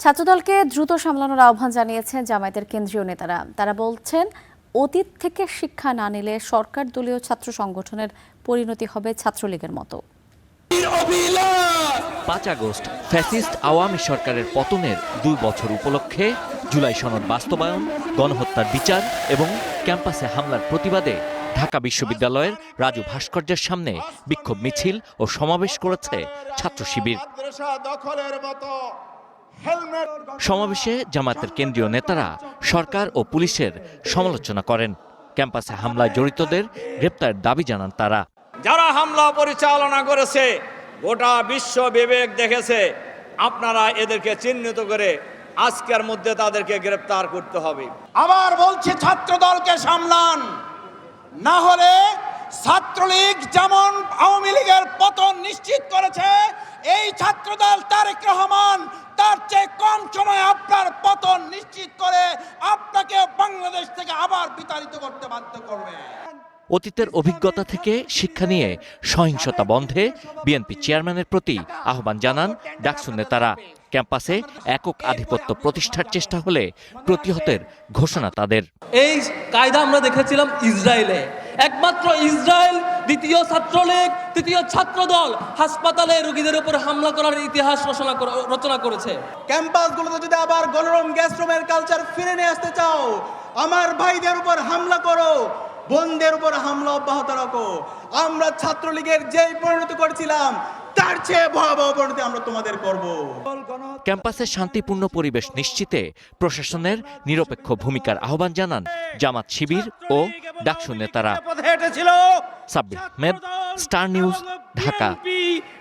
ছাত্রদলকে দ্রুত সামলানোর আহ্বান জানিয়েছেন জামায়াতের কেন্দ্রীয় নেতারা। তারা বলছেন, অতীত থেকে শিক্ষা না নিলে সরকার দলীয় ছাত্র সংগঠনের পরিণতি হবে ছাত্রলীগের মতো। ৫ আগস্ট ফ্যাসিস্ট আওয়ামী সরকারের পতনের ২ বছর উপলক্ষে জুলাই সনদ বাস্তবায়ন, গণহত্যার বিচার এবং ক্যাম্পাসে হামলার প্রতিবাদে ঢাকা বিশ্ববিদ্যালয়ের রাজু ভাস্কর্যের সামনে বিক্ষোভ মিছিল ও সমাবেশ করেছে ছাত্র শিবির। সমাবেশে জামায়াতের কেন্দ্রীয় নেতারা সরকার ও পুলিশের সমালোচনা করেন। ক্যাম্পাসে হামলায় জড়িতদের গ্রেপ্তারের দাবি জানান তারা। যারা হামলা পরিচালনা করেছে গোটা বিশ্ব বিবেক দেখেছে, আপনারা এদেরকে চিহ্নিত করে আজকের মধ্যে তাদেরকে গ্রেপ্তার করতে হবে। আবার বলছি, ছাত্র দলকে সামলান, না হলে ছাত্রলীগ যেমন আওয়ামী লীগের পতন নিশ্চিত করেছে, এই ছাত্রদল তারেক রহমান তার চেয়ে কম সময়ে আপনার পতন নিশ্চিত করে আপনাকে বাংলাদেশ থেকে আবার বিতাড়িত করতে বাধ্য করবে। অতীতের অভিজ্ঞতা থেকে শিক্ষা নিয়ে সহিংসতা বন্ধে বিএনপি চেয়ারম্যানের প্রতি আহ্বান জানান ডাকসু নেতারা। ক্যাম্পাসে একক আধিপত্য প্রতিষ্ঠার চেষ্টা হলে প্রতিহতের ঘোষণা তাদের। এই কায়দা আমরা দেখেছিলাম ইসরায়েলে। একমাত্র ইসরায়েল দ্বিতীয় ছাত্রলীগ, তৃতীয় ছাত্রদল হাসপাতালে রোগীদের উপর হামলা করার ইতিহাস রচনা করেছে। ক্যাম্পাসগুলোতে যদি আবার গণরুম গ্যাসরুমের কালচার ফিরে নিয়ে আসতে চাও, আমার ভাইদের উপর হামলা করো, বোনদের উপর হামলা অব্যাহত রাখো। আমরা ছাত্রলীগের যেই পরিণতি করেছিলাম তার চেয়ে ভয়াবহ পরিণতি আমরা তোমাদের করব। ক্যাম্পাসে শান্তিপূর্ণ পরিবেশ নিশ্চিতে প্রশাসনের নিরপেক্ষ ভূমিকার আহ্বান জানান জামাত শিবির ও ডাকসু নেতারা। Sabbir Ahmed, star news, Dhaka.